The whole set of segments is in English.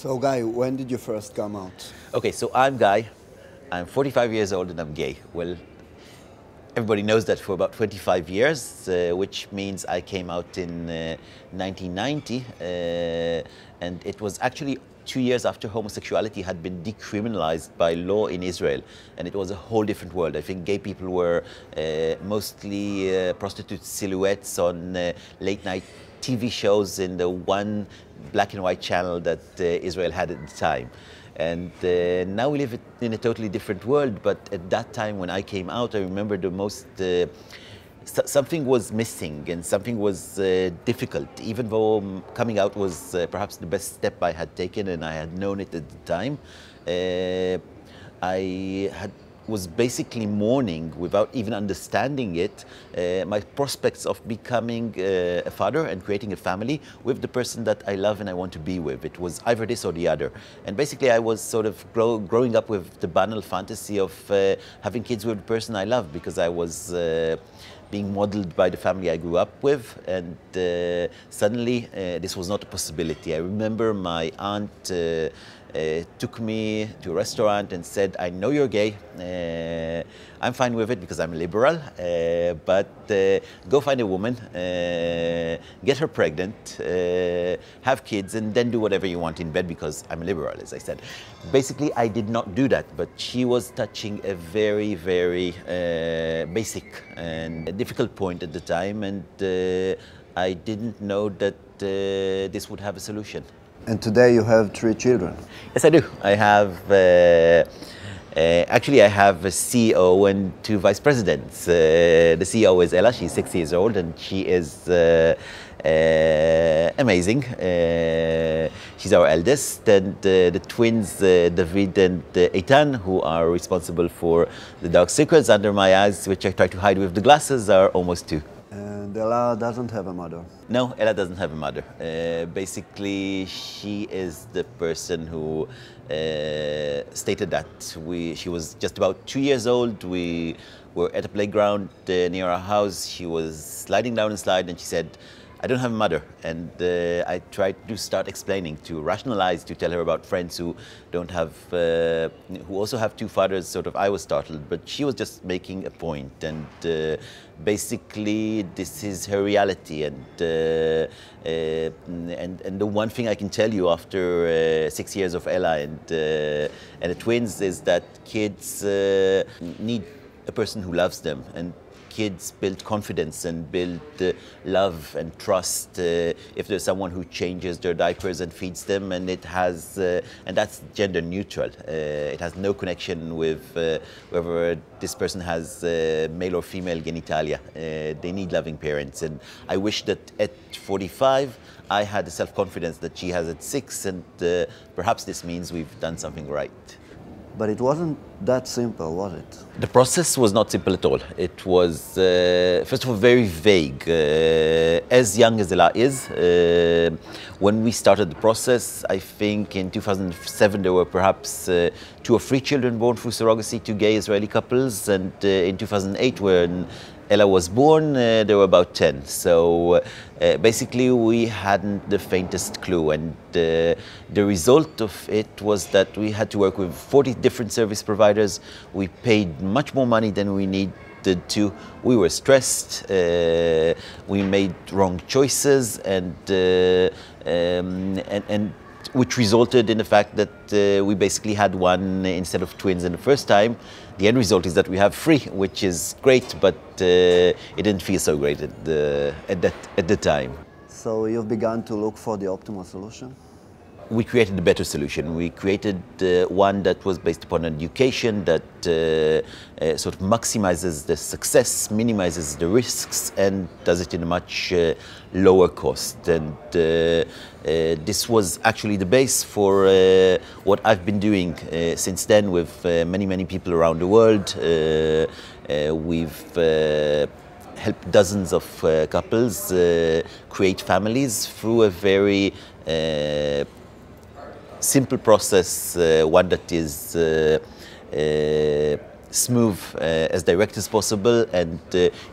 So Guy, when did you first come out? Okay, so I'm Guy. I'm 45 years old and I'm gay. Well, everybody knows that for about 25 years, which means I came out in 1990, and it was actually 2 years after homosexuality had been decriminalized by law in Israel, and it was a whole different world. I think gay people were mostly prostitute silhouettes on late night TV shows in the one black and white channel that Israel had at the time. And now we live in a totally different world, but at that time when I came out, I remember the most, something was missing and something was difficult, even though coming out was perhaps the best step I had taken and I had known it at the time. Was basically mourning, without even understanding it, my prospects of becoming a father and creating a family with the person that I love and I want to be with. It was either this or the other. And basically I was sort of growing up with the banal fantasy of having kids with the person I love, because I was being modeled by the family I grew up with, and suddenly this was not a possibility. I remember my aunt took me to a restaurant and said, I know you're gay, I'm fine with it because I'm a liberal, but go find a woman, get her pregnant, have kids, and then do whatever you want in bed because I'm a liberal, as I said. Basically, I did not do that, but she was touching a very, very basic and difficult point at the time, and I didn't know that this would have a solution. And today you have 3 children. Yes, I do. I have, actually I have a CEO and 2 vice presidents. The CEO is Ella, she's 6 years old and she is amazing. She's our eldest, and the twins, David and Eitan, who are responsible for the dark circles under my eyes, which I try to hide with the glasses, are almost 2. And Ella doesn't have a mother. No, Ella doesn't have a mother. Basically, she is the person who stated that she was just about 2 years old. We were at a playground near our house. She was sliding down a slide and she said, I don't have a mother. And I tried to start explaining, to rationalize, to tell her about friends who don't have, who also have 2 fathers. Sort of, I was startled, but she was just making a point. And basically, this is her reality. And the one thing I can tell you after 6 years of Ella and the twins is that kids need a person who loves them, and kids build confidence and build love and trust if there's someone who changes their diapers and feeds them, and it has, and that's gender neutral. It has no connection with whether this person has male or female genitalia. They need loving parents, and I wish that at 45 I had the self-confidence that she has at 6, and perhaps this means we've done something right. But it wasn't that simple, was it? The process was not simple at all. It was, first of all, very vague. As young as Ella is, when we started the process, I think in 2007 there were perhaps 2 or 3 children born through surrogacy to gay Israeli couples, and in 2008 when Ella was born, there were about 10. So basically we hadn't the faintest clue, and the result of it was that we had to work with 40 different service providers. We paid much more money than we needed to. We were stressed, we made wrong choices, and which resulted in the fact that we basically had 1 instead of twins in the first time. The end result is that we have 3, which is great, but it didn't feel so great at the time. So you've begun to look for the optimal solution? We created a better solution. We created one that was based upon education, that sort of maximizes the success, minimizes the risks, and does it in a much lower cost. And this was actually the base for what I've been doing since then with many, many people around the world. We've helped dozens of couples create families through a very simple process, one that is smooth, as direct as possible, and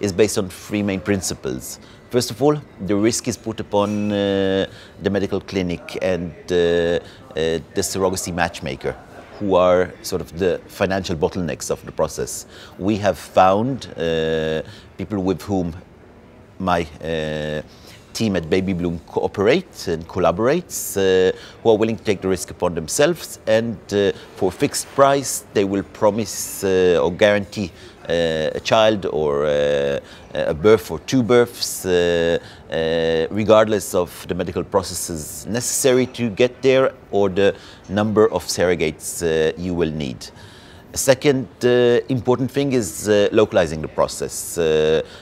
is based on 3 main principles. First of all, the risk is put upon the medical clinic and the surrogacy matchmaker, who are sort of the financial bottlenecks of the process. We have found people with whom my team at Baby Bloom cooperates and collaborates, who are willing to take the risk upon themselves, and for a fixed price they will promise or guarantee a child or a birth or two births, regardless of the medical processes necessary to get there or the number of surrogates you will need. A second important thing is localizing the process.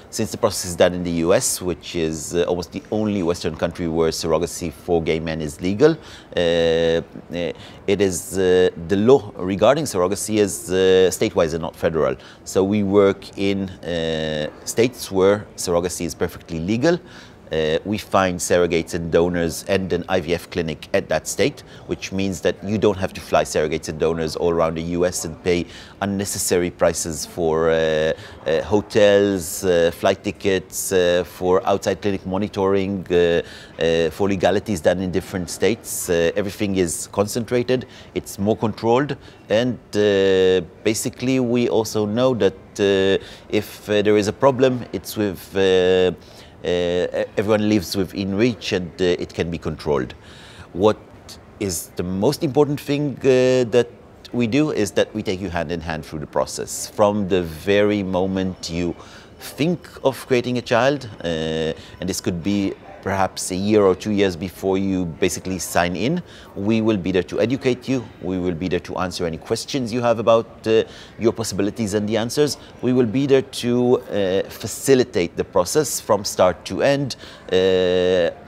Since the process is done in the US, which is almost the only Western country where surrogacy for gay men is legal, it is the law regarding surrogacy is statewide and not federal. So we work in states where surrogacy is perfectly legal. We find surrogates and donors and an IVF clinic at that state, which means that you don't have to fly surrogates and donors all around the US and pay unnecessary prices for hotels, flight tickets, for outside clinic monitoring, for legalities done in different states. Everything is concentrated, it's more controlled, and basically we also know that if there is a problem, it's with everyone lives within reach and it can be controlled. What is the most important thing that we do is that we take you hand in hand through the process. From the very moment you think of creating a child, and this could be perhaps a year or 2 years before you basically sign in, we will be there to educate you. We will be there to answer any questions you have about your possibilities and the answers. We will be there to facilitate the process from start to end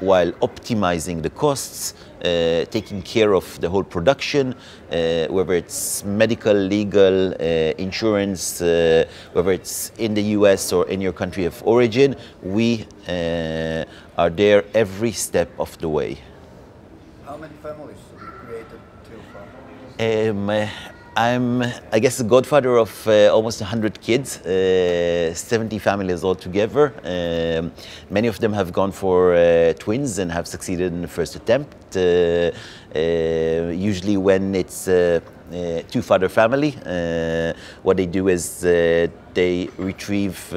while optimizing the costs, taking care of the whole production, whether it's medical, legal, insurance, whether it's in the US or in your country of origin. We are there every step of the way. How many families have you created till far? I'm, I guess, the godfather of almost 100 kids, 70 families altogether. Many of them have gone for twins and have succeeded in the first attempt. Usually when it's two-father family, what they do is they retrieve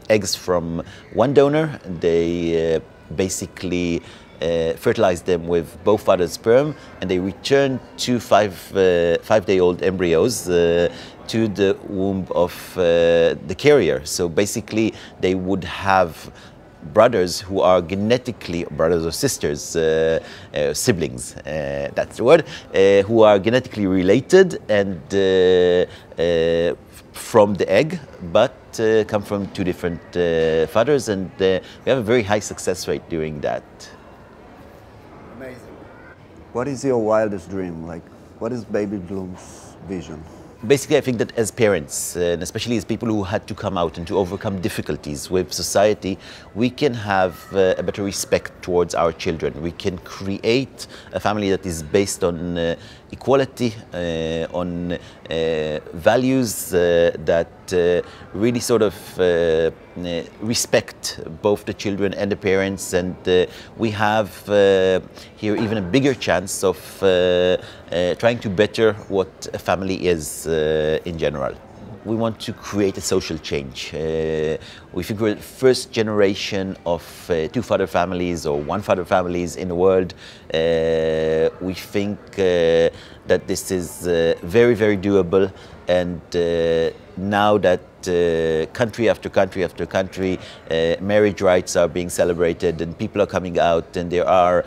eggs from one donor. They basically fertilize them with both fathers' sperm, and they return two five-day-old embryos to the womb of the carrier. So basically they would have brothers who are genetically, brothers or sisters, siblings, that's the word, who are genetically related and from the egg, but come from two different fathers, and we have a very high success rate doing that. Amazing. What is your wildest dream? Like, what is Baby Bloom's vision? Basically, I think that as parents, and especially as people who had to come out and to overcome difficulties with society, we can have a better respect towards our children. We can create a family that is based on equality, on values that really sort of respect both the children and the parents, and we have here even a bigger chance of trying to better what a family is in general. We want to create a social change. We think we're the first generation of two-father families or one-father families in the world. We think that this is very, very doable, and now that country after country after country, marriage rights are being celebrated and people are coming out, and there are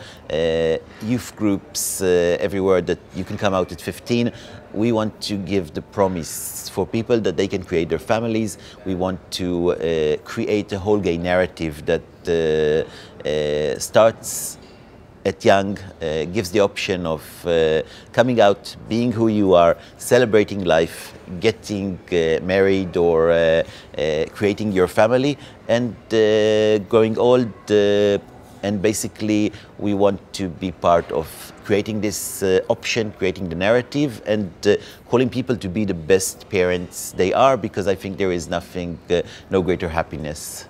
youth groups everywhere that you can come out at 15. We want to give the promise for people that they can create their families. We want to create a whole gay narrative that starts at young, gives the option of coming out, being who you are, celebrating life, getting married or creating your family, and growing old. And basically we want to be part of creating this option, creating the narrative, and calling people to be the best parents they are, because I think there is nothing, no greater happiness.